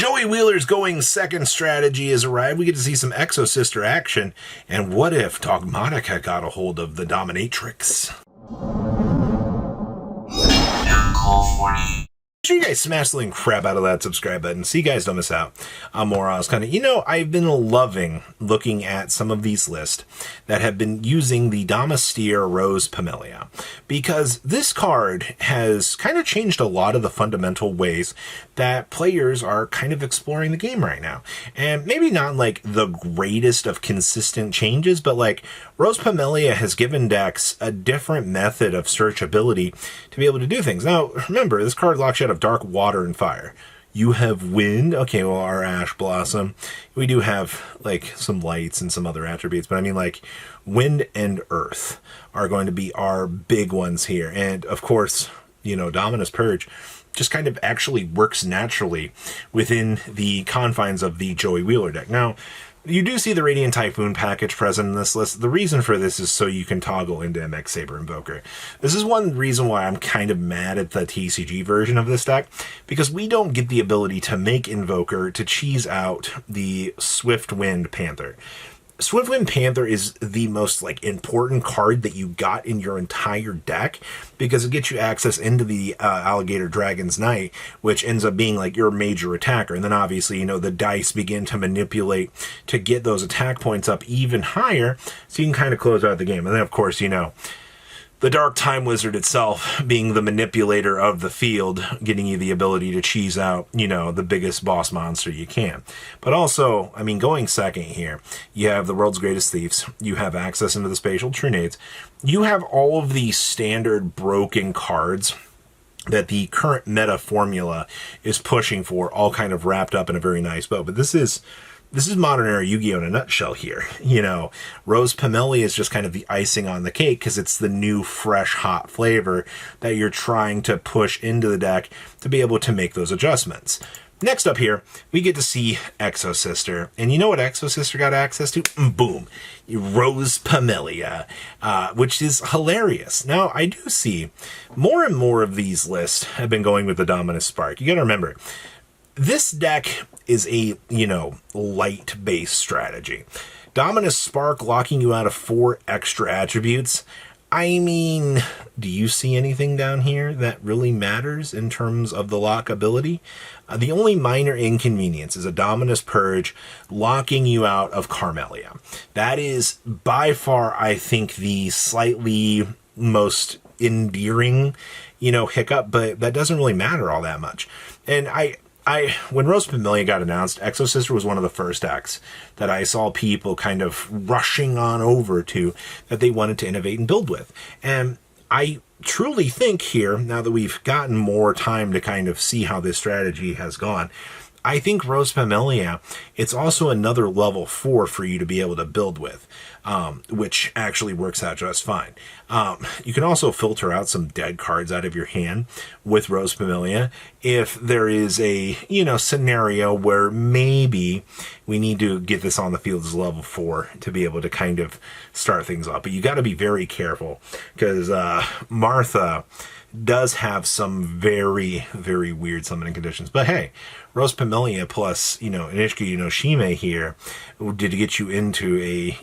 Joey Wheeler's going second strategy has arrived. We get to see some Exosister action. And what if Dogmatika got a hold of the Dominatrix? Make sure you guys smash the link crap out of that subscribe button so you guys don't miss out on more on this kind of, I've been loving looking at some of these lists that have been using the Dogmatika Rose Pamelia, because this card has kind of changed a lot of the fundamental ways that players are kind of exploring the game right now. And maybe not like the greatest of consistent changes, but like Rose Pamelia has given decks a different method of searchability to be able to do things. Now, remember, this card locks you out of dark, water, and fire. You have wind. Okay, well, our Ash Blossom. We do have, like, some lights and some other attributes, but I mean, like, wind and earth are going to be our big ones here. And, of course, Dominus Purge just kind of actually works naturally within the confines of the Joey Wheeler deck. Now, you do see the Radiant Typhoon package present in this list. The reason for this is so you can toggle into MX Saber Invoker. This is one reason why I'm kind of mad at the TCG version of this deck, because we don't get the ability to make Invoker to cheese out the Swiftwind Panther. Swiftwind Panther is the most important card that you got in your entire deck, because it gets you access into the Alligator Dragon's Knight, which ends up being like your major attacker. And then obviously, the dice begin to manipulate to get those attack points up even higher, so you can kind of close out the game. And then of course, the Dark Time Wizard itself being the manipulator of the field, getting you the ability to cheese out, the biggest boss monster you can. But also, going second here, you have the World's Greatest Thieves, you have access into the Spatial Trinades, you have all of these standard broken cards that the current meta formula is pushing for, all kind of wrapped up in a very nice bow. But this is modern era Yu-Gi-Oh! In a nutshell here. Rose Pamelia is just kind of the icing on the cake, because it's the new, fresh, hot flavor that you're trying to push into the deck to be able to make those adjustments. Next up here, we get to see Exosister. And you know what Exosister got access to? Boom. Rose Pamelia, which is hilarious. Now, I do see more and more of these lists have been going with the Dominus Spark. You gotta remember, this deck is a, light-based strategy. Dominus Spark locking you out of 4 extra attributes. Do you see anything down here that really matters in terms of the lockability? The only minor inconvenience is a Dominus Purge locking you out of Carmelia. That is by far, I think, the slightly most endearing, hiccup, but that doesn't really matter all that much. And when Rose Pamelia got announced, Exosister was one of the first decks that I saw people kind of rushing on over to, that they wanted to innovate and build with. And I truly think here, now that we've gotten more time to kind of see how this strategy has gone, I think Rose Pamelia, it's also another level 4 for you to be able to build with, which actually works out just fine. You can also filter out some dead cards out of your hand with Rose Pamelia if there is a, scenario where maybe we need to get this on the field as level 4 to be able to kind of start things off. But you got to be very careful, because Martha does have some very, very weird summoning conditions. But hey, Rose Pamelia plus, Inishiki Shime here did get you into a,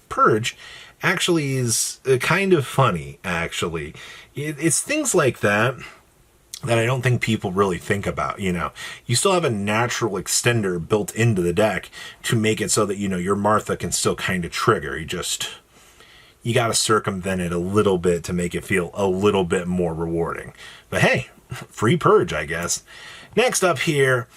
purge actually is kind of funny, actually. It's things like that that I don't think people really think about, You still have a natural extender built into the deck to make it so that, your Martha can still kind of trigger. You got to circumvent it a little bit to make it feel a little bit more rewarding. But hey, free purge, I guess. Next up here,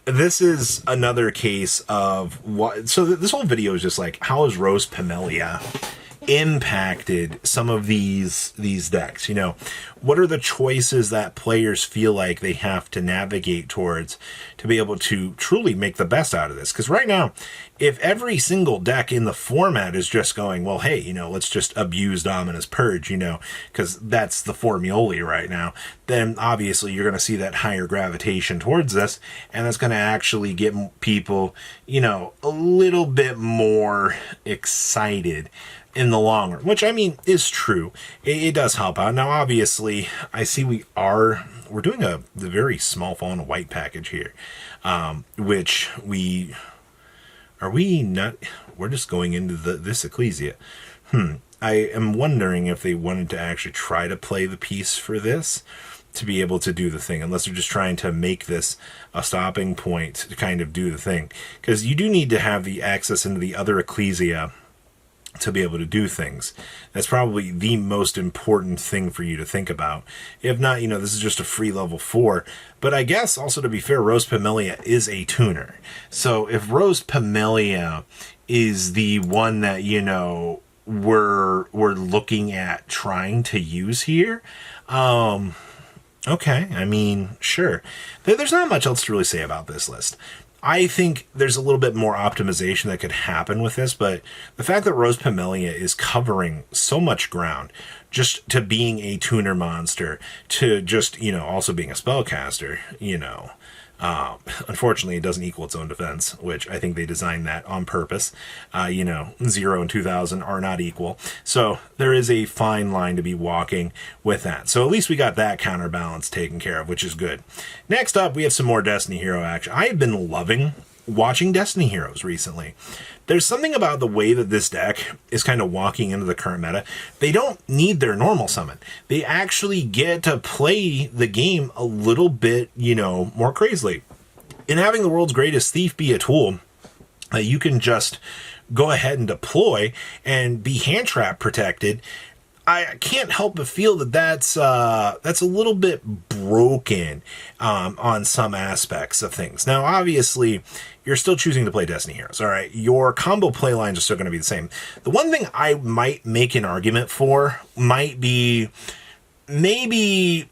this is another case of what. So this whole video is just like, how has Rose Pamelia impacted some of these decks? What are the choices that players feel like they have to navigate towards to be able to truly make the best out of this? Because right now, if every single deck in the format is just going, well, hey, let's just abuse Dominus Purge, because that's the formulae right now, then obviously you're going to see that higher gravitation towards this, and that's going to actually get people, a little bit more excited in the long run, which is true. It does help out. Now, obviously, I see we're we're doing the very small Fallen White package here, which are we not, we're just going into this Ecclesia. I am wondering if they wanted to actually try to play the piece for this to be able to do the thing, unless they're just trying to make this a stopping point to kind of do the thing. Because you do need to have the access into the other Ecclesia to be able to do things. That's probably the most important thing for you to think about. If not, this is just a free level 4. But I guess also, to be fair, Rose Pamelia is a tuner. So if Rose Pamelia is the one that, we're looking at trying to use here, okay, I mean, sure. There's not much else to really say about this list. I think there's a little bit more optimization that could happen with this, but the fact that Rose Pamelia is covering so much ground, just to being a tuner monster, to just, also being a spellcaster, unfortunately, it doesn't equal its own defense, which I think they designed that on purpose. 0 and 2000 are not equal. So there is a fine line to be walking with that. So at least we got that counterbalance taken care of, which is good. Next up, we have some more Destiny Hero action. I have been loving watching Destiny Heroes recently. There's something about the way that this deck is kind of walking into the current meta. They don't need their normal summon. They actually get to play the game a little bit, more crazily. And having the world's greatest thief be a tool that you can just go ahead and deploy and be hand trap protected, I can't help but feel that that's a little bit broken on some aspects of things. Now, obviously, you're still choosing to play Destiny Heroes, all right? Your combo play lines are still going to be the same. The one thing I might make an argument for might be maybe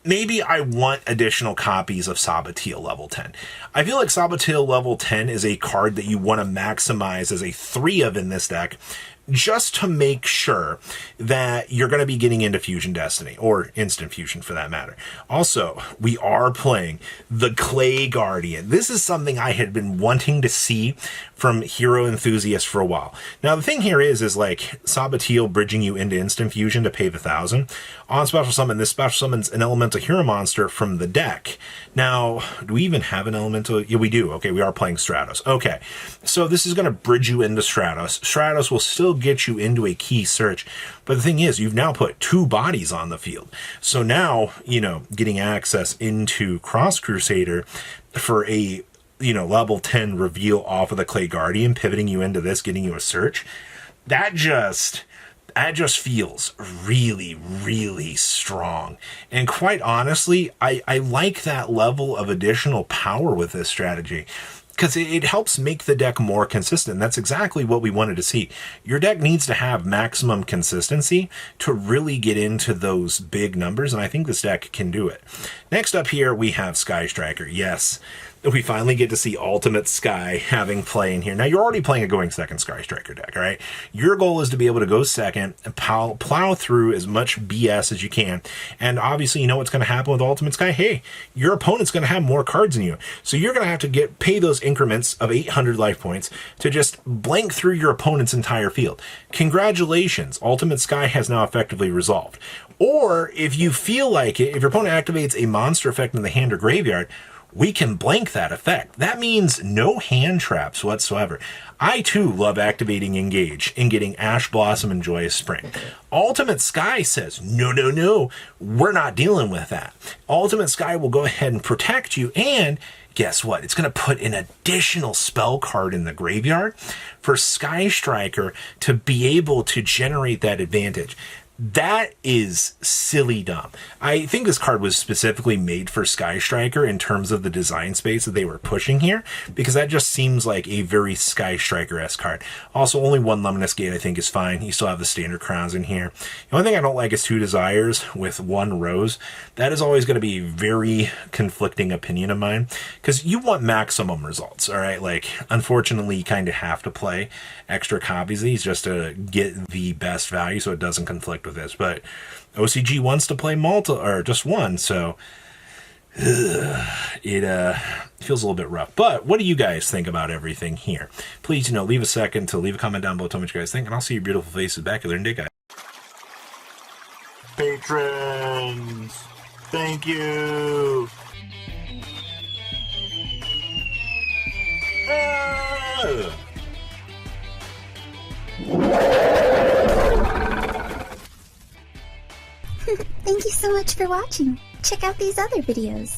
I want additional copies of Sabatil level 10. I feel like Sabatil level 10 is a card that you want to maximize as a 3 of in this deck, just to make sure that you're going to be getting into Fusion Destiny, or Instant Fusion for that matter. Also, we are playing the Clay Guardian. This is something I had been wanting to see from hero enthusiasts for a while. Now, the thing here is like Sabatil bridging you into Instant Fusion to pay the 1,000. On special summon, this special summons an elemental hero monster from the deck. Now, do we even have an elemental? Yeah, we do. Okay, we are playing Stratos. Okay, so this is going to bridge you into Stratos. Stratos will still get you into a key search, but the thing is, you've now put 2 bodies on the field. So now, getting access into Cross Crusader for a, level 10 reveal off of the Clay Guardian, pivoting you into this, getting you a search, that just feels really, really strong. And quite honestly, I like that level of additional power with this strategy, because it helps make the deck more consistent. That's exactly what we wanted to see. Your deck needs to have maximum consistency to really get into those big numbers, and I think this deck can do it. Next up here, we have Sky Striker. Yes, we finally get to see Ultimate Sky having play in here. Now, you're already playing a going second Sky Striker deck, all right? Your goal is to be able to go second and plow through as much BS as you can. And obviously, you know what's going to happen with Ultimate Sky? Hey, your opponent's going to have more cards than you. So you're going to have to pay those increments of 800 life points to just blank through your opponent's entire field. Congratulations, Ultimate Sky has now effectively resolved. Or if you feel like it, if your opponent activates a monster effect in the hand or graveyard, we can blank that effect. That means no hand traps whatsoever. I too love activating Engage and getting Ash Blossom and Joyous Spring. Ultimate Sky says, no, we're not dealing with that. Ultimate Sky will go ahead and protect you, and guess what? It's going to put an additional spell card in the graveyard for Sky Striker to be able to generate that advantage. That is silly dumb. I think this card was specifically made for Sky Striker in terms of the design space that they were pushing here, because that just seems like a very Sky Striker-esque card. Also, only 1 Luminous Gate I think is fine. You still have the standard crowns in here. The only thing I don't like is 2 Desires with 1 Rose. That is always going to be a very conflicting opinion of mine, because you want maximum results, all right? Like, unfortunately, you kind of have to play extra copies of these just to get the best value so it doesn't conflict with this. But OCG wants to play just one, so it feels a little bit rough. But what do you guys think about everything here? Please, leave a second to leave a comment down below, tell me what you guys think, and I'll see your beautiful faces back. Later in the day, guys. Patrons! Thank you. Thank you so much for watching. Check out these other videos.